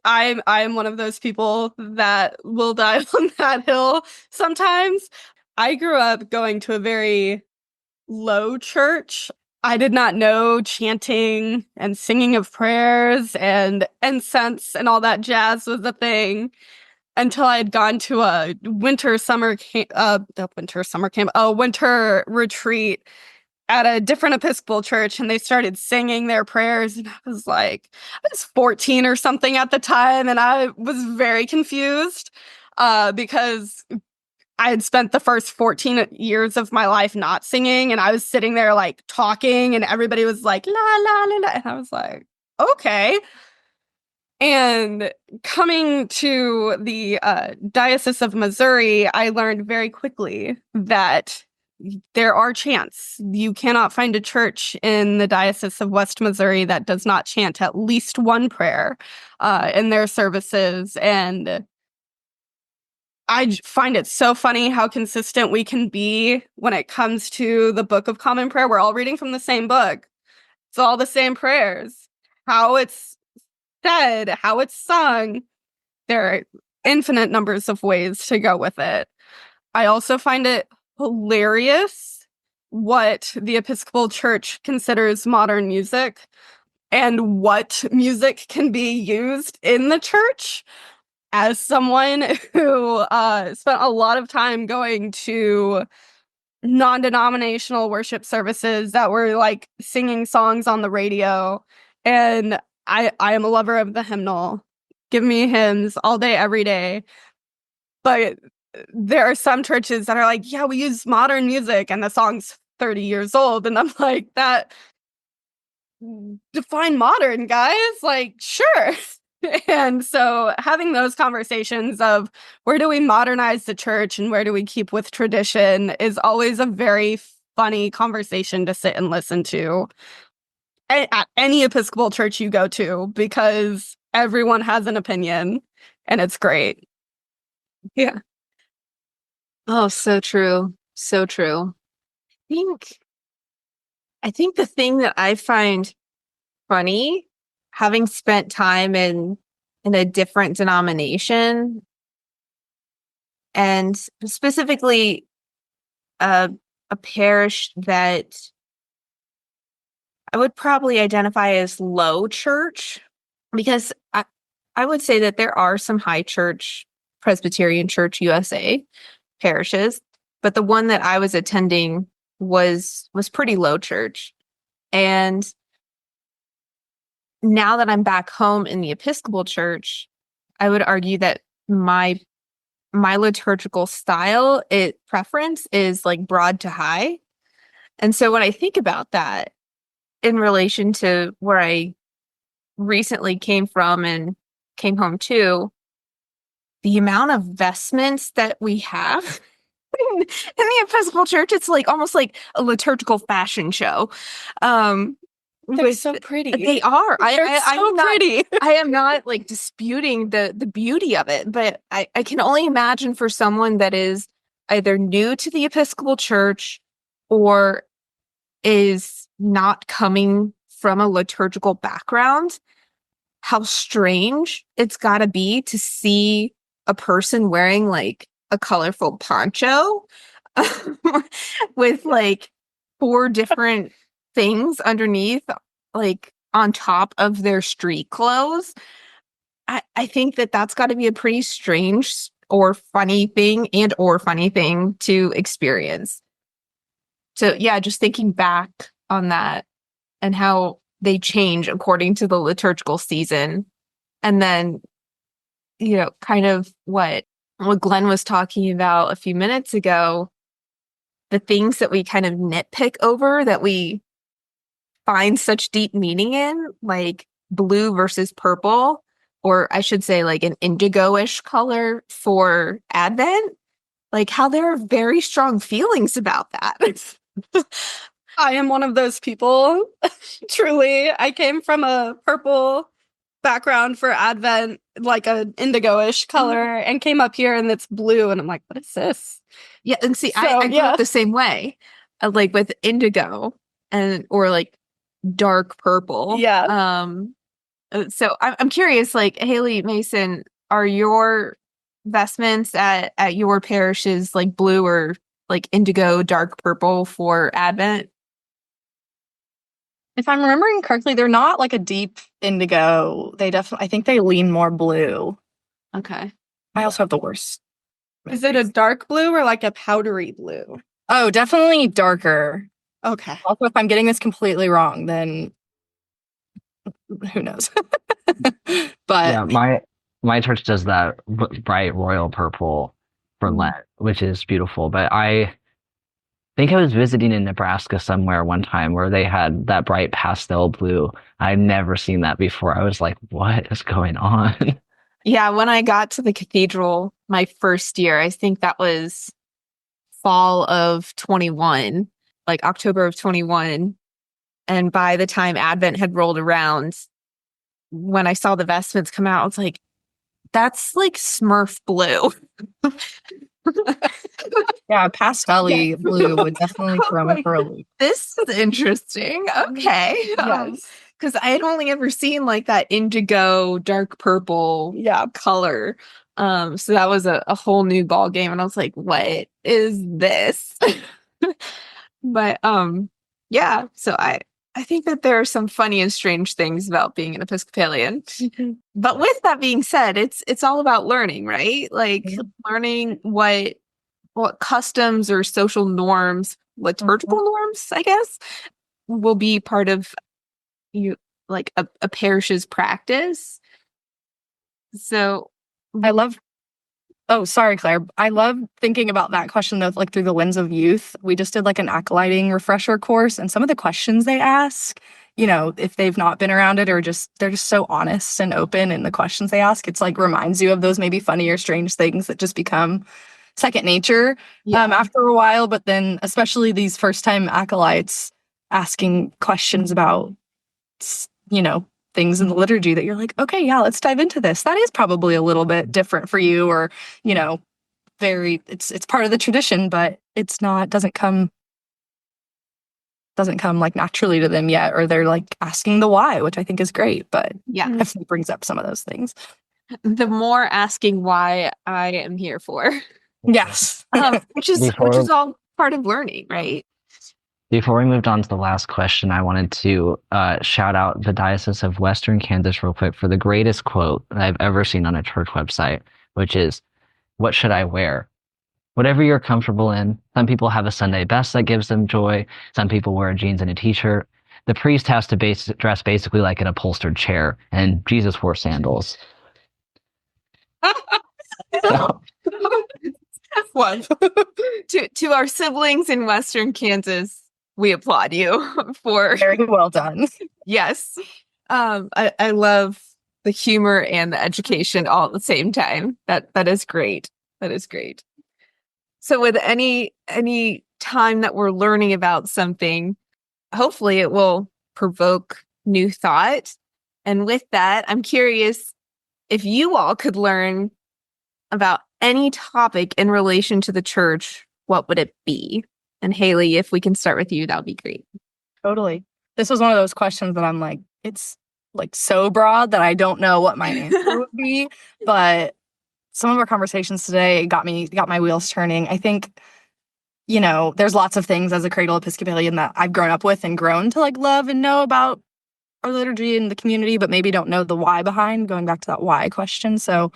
I'm one of those people that will die on that hill sometimes. I grew up going to a very low church. I did not know chanting and singing of prayers and incense and all that jazz was a thing until I had gone to a winter retreat at a different Episcopal church, and they started singing their prayers, and I was 14 or something at the time, and I was very confused because I had spent the first 14 years of my life not singing, and I was sitting there talking, and everybody was like, la, la, la, la, and I was like, okay. And coming to the Diocese of Missouri, I learned very quickly that there are chants. You cannot find a church in the Diocese of West Missouri that does not chant at least one prayer in their services. And I find it so funny how consistent we can be when it comes to the Book of Common Prayer. We're all reading from the same book. It's all the same prayers. How it's said, how it's sung. There are infinite numbers of ways to go with it. I also find it hilarious what the Episcopal Church considers modern music and what music can be used in the church. As someone who spent a lot of time going to non-denominational worship services that were singing songs on the radio, and I am a lover of the hymnal. Give me hymns all day, every day. But there are some churches that are yeah, we use modern music and the song's 30 years old. And I'm like, that define modern, guys. Like, sure. And so having those conversations of where do we modernize the church and where do we keep with tradition is always a very funny conversation to sit and listen to at any Episcopal church you go to, because everyone has an opinion and it's great. Yeah. Oh, so true. So true. I think the thing that I find funny, having spent time in a different denomination, and specifically a parish that I would probably identify as low church, because I would say that there are some high church, Presbyterian Church USA parishes, but the one that I was attending was pretty low church. And now that I'm back home in the Episcopal Church, I would argue that my liturgical style, preference is like broad to high. And so when I think about that in relation to where I recently came from and came home to, the amount of vestments that we have in the Episcopal Church, it's like almost like a liturgical fashion show. They're so pretty. They are. I'm so pretty. I am not like disputing the beauty of it, but I can only imagine for someone that is either new to the Episcopal Church or is not coming from a liturgical background, how strange it's got to be to see a person wearing like a colorful poncho with like 4 different things underneath, like on top of their street clothes. I think that that's got to be a pretty strange or funny thing to experience. So yeah, just thinking back on that and how they change according to the liturgical season. And then, kind of what Glenn was talking about a few minutes ago, the things that we kind of nitpick over that we find such deep meaning in, like blue versus purple, or I should say like an indigo-ish color for Advent, like how there are very strong feelings about that. I am one of those people. Truly. I came from a purple background for Advent, like an indigo-ish color, and came up here and it's blue. And I'm like, what is this? Yeah. And see, I grew up the same way, like with indigo or like dark purple. Yeah. So I'm curious, like Hayley, Mason, are your vestments at your parishes like blue or like indigo, dark purple for Advent? If I'm remembering correctly, they're not like a deep indigo. I think they lean more blue. Okay. I also have the worst. Is it a dark blue or like a powdery blue? Oh, definitely darker. Okay. Also, if I'm getting this completely wrong, then who knows? But yeah, my church does that bright royal purple for Lent, which is beautiful. But I think I was visiting in Nebraska somewhere one time where they had that bright pastel blue. I'd never seen that before. I was like, what is going on? Yeah, when I got to the cathedral my first year, I think that was fall of 21, like October of 21. And by the time Advent had rolled around, when I saw the vestments come out, I was like, that's like Smurf blue. yeah, pastel-y blue would definitely throw me for a loop. This is interesting. Okay. Yes. Because I had only ever seen like that indigo, dark purple color. So that was a whole new ball game. And I was like, what is this? But yeah, so I think that there are some funny and strange things about being an Episcopalian. But with that being said, it's all about learning, right? Like learning what customs or social norms, liturgical norms, I guess, will be part of like a parish's practice. So I love Oh, sorry, Claire. I love thinking about that question though, like through the lens of youth. We just did like an acolyting refresher course, and some of the questions they ask, if they've not been around it, or they're just so honest and open in the questions they ask. It's like reminds you of those maybe funny or strange things that just become second nature after a while. But then especially these first time acolytes asking questions about, things in the liturgy that you're like, okay, yeah, let's dive into this. That is probably a little bit different for you, or, it's part of the tradition, but it's not, doesn't come like naturally to them yet, or they're like asking the why, which I think is great, but definitely brings up some of those things. The more asking why I am here for. Yes. Which is all part of learning, right? Before we moved on to the last question, I wanted to shout out the Diocese of Western Kansas real quick for the greatest quote that I've ever seen on a church website, which is, "What should I wear? Whatever you're comfortable in. Some people have a Sunday best that gives them joy. Some people wear jeans and a t-shirt. The priest has to dress basically like an upholstered chair, and Jesus wore sandals." Well, to our siblings in Western Kansas, we applaud you for very well done. Yes. I love the humor and the education all at the same time. That is great. That is great. So with any time that we're learning about something, hopefully it will provoke new thought. And with that, I'm curious if you all could learn about any topic in relation to the church, what would it be? And Hayley, if we can start with you, that would be great. Totally. This was one of those questions that I'm like, it's like so broad that I don't know what my answer would be. But some of our conversations today got my wheels turning. I think, there's lots of things as a cradle Episcopalian that I've grown up with and grown to like love and know about our liturgy and the community, but maybe don't know the why behind, going back to that why question. So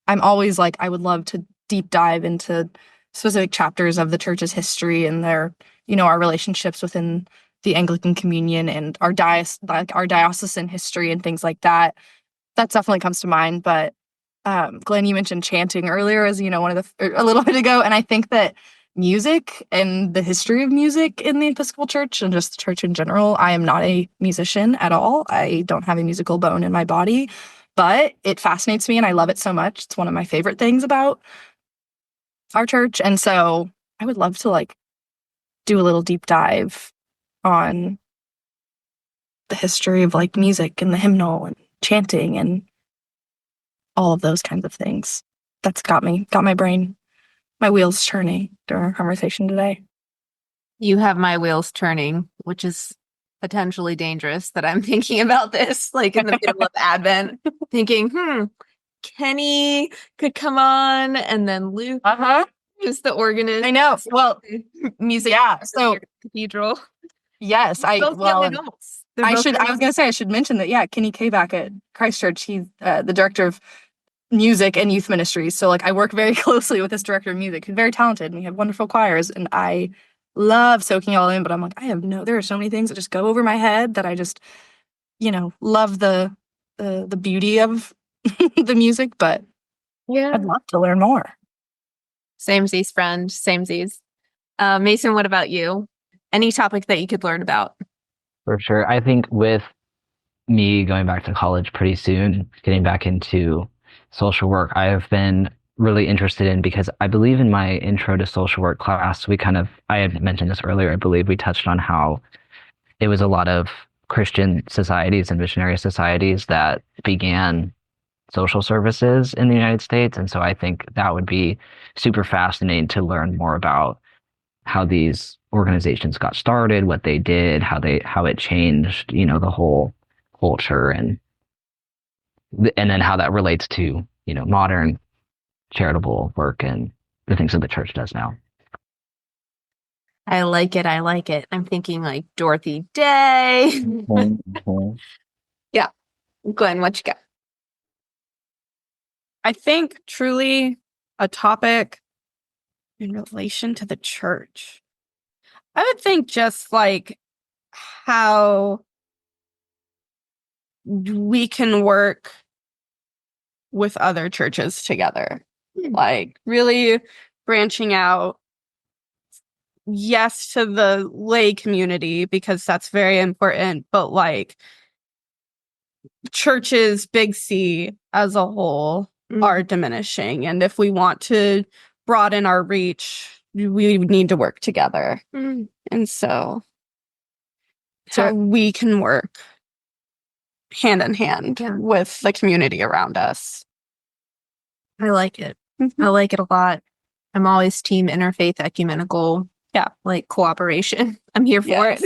I'm always like, I would love to deep dive into specific chapters of the church's history and their, our relationships within the Anglican Communion and our diocesan history and things like that. That definitely comes to mind. But Glenn, you mentioned chanting earlier as, one of a little bit ago. And I think that music and the history of music in the Episcopal Church and just the church in general, I am not a musician at all. I don't have a musical bone in my body, but it fascinates me and I love it so much. It's one of my favorite things about our church. And so I would love to like do a little deep dive on the history of like music and the hymnal and chanting and all of those kinds of things. That's got my brain, my wheels turning during our conversation today. You have my wheels turning, which is potentially dangerous that I'm thinking about this like in the middle of Advent, thinking, Kenny could come on and then Luke is the organist. I know. Well, music. Yeah. So cathedral. Yes. I was going to say, I should mention that. Yeah. Kenny K back at Christ Church. He's the director of music and youth ministries. So like I work very closely with this director of music. He's very talented and we have wonderful choirs and I love soaking it all in, but I'm like, there are so many things that just go over my head that I just, love the beauty of the music, but I'd love to learn more. Samesies, friend. Samesies. Mason, what about you? Any topic that you could learn about? For sure. I think with me going back to college pretty soon, getting back into social work, I have been really interested in, because I believe in my intro to social work class, I had mentioned this earlier, I believe we touched on how it was a lot of Christian societies and missionary societies that began social services in the United States. And so I think that would be super fascinating to learn more about how these organizations got started, what they did, how it changed, the whole culture and then how that relates to, modern charitable work and the things that the church does now. I like it. I'm thinking like Dorothy Day. Yeah. Glenn, what you got? I think truly a topic in relation to the church. I would think just like how we can work with other churches together. like really branching out. Yes, to the lay community, because that's very important, but like churches, big C as a whole, are diminishing. And if we want to broaden our reach, we need to work together. And so we can work hand in hand with the community around us. I like it. I like it a lot. I'm always team interfaith ecumenical. Like cooperation. I'm here for it.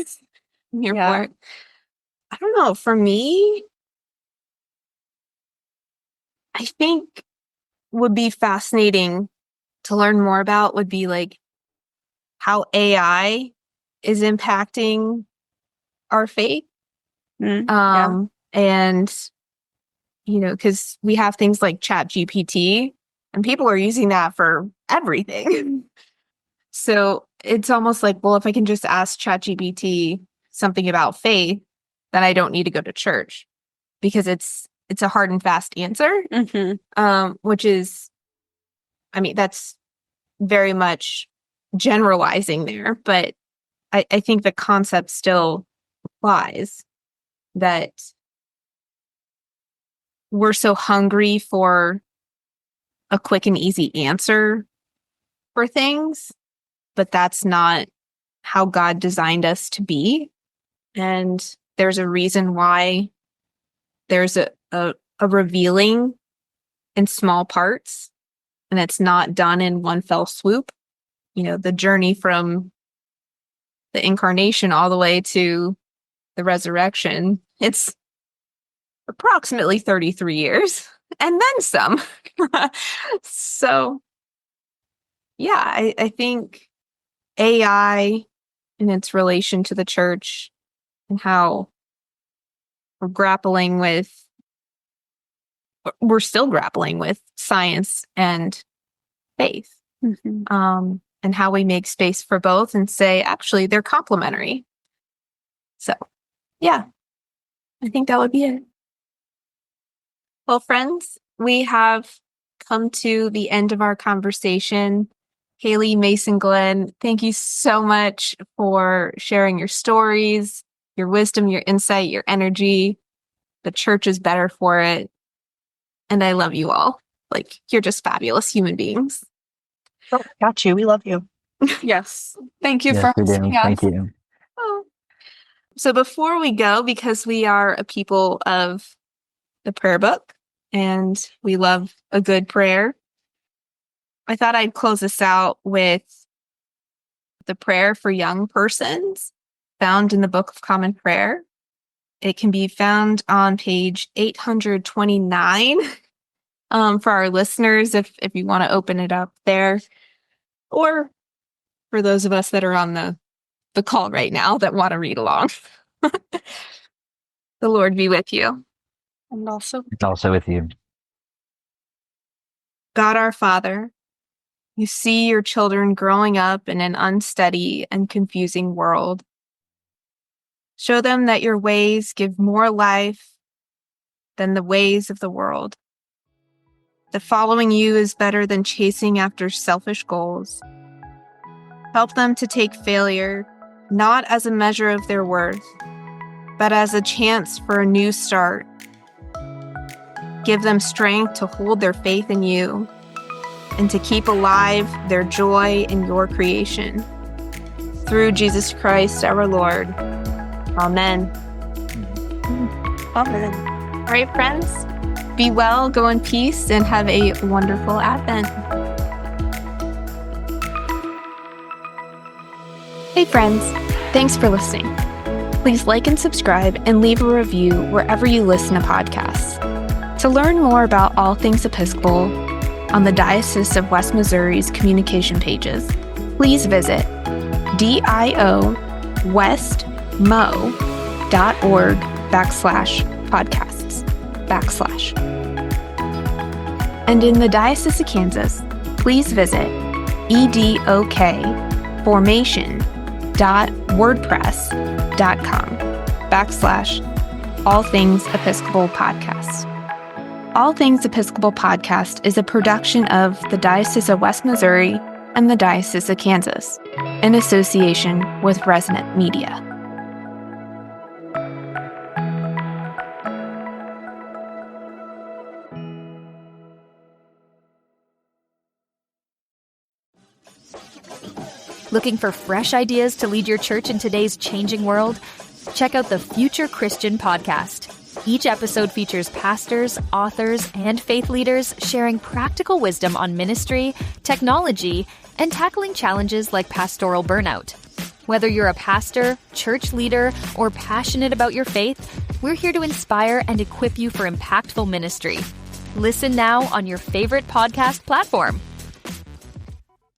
I'm here for it. I don't know. For me, I think would be fascinating to learn more about would be like how AI is impacting our faith. And, you know, because we have things like ChatGPT and people are using that for everything. So it's almost like, well, if I can just ask ChatGPT something about faith, then I don't need to go to church because it's a hard and fast answer, which is, I mean, that's very much generalizing there, but I think the concept still applies that we're so hungry for a quick and easy answer for things, but that's not how God designed us to be. And there's a reason why there's a revealing in small parts, and it's not done in one fell swoop. You know, the journey from the incarnation all the way to the resurrection, it's approximately 33 years and then some. So, yeah, I think AI in its relation to the church and how we're still grappling with science and faith, and how we make space for both and say, actually, they're complementary. So, yeah, I think that would be it. Well, friends, we have come to the end of our conversation. Hayley, Mason, Glenn, thank you so much for sharing your stories, your wisdom, your insight, your energy. The church is better for it. And I love you all. Like, you're just fabulous human beings. Oh, got you. We love you. Yes. Thank you for hosting us. Thank you. Oh. So before we go, because we are a people of the prayer book and we love a good prayer, I thought I'd close this out with the prayer for young persons found in the Book of Common Prayer. It can be found on page 829 for our listeners if you want to open it up there, or for those of us that are on the call right now that want to read along. The Lord be with you. And also with you. God our Father, you see your children growing up in an unsteady and confusing world. Show them that your ways give more life than the ways of the world. That following you is better than chasing after selfish goals. Help them to take failure not as a measure of their worth, but as a chance for a new start. Give them strength to hold their faith in you and to keep alive their joy in your creation. Through Jesus Christ our Lord. Amen. Amen. All right, friends, be well, go in peace, and have a wonderful Advent. Hey, friends, thanks for listening. Please like and subscribe and leave a review wherever you listen to podcasts. To learn more about all things Episcopal on the Diocese of West Missouri's communication pages, please visit diowestmo.org/podcasts/. And in the Diocese of Kansas, please visit edokformation.wordpress.com/all things Episcopal podcasts. All Things Episcopal Podcast is a production of the Diocese of West Missouri and the Diocese of Kansas, in association with Resonant Media. Looking for fresh ideas to lead your church in today's changing world? Check out the Future Christian podcast. Each episode features pastors, authors, and faith leaders sharing practical wisdom on ministry, technology, and tackling challenges like pastoral burnout. Whether you're a pastor, church leader, or passionate about your faith, we're here to inspire and equip you for impactful ministry. Listen now on your favorite podcast platform.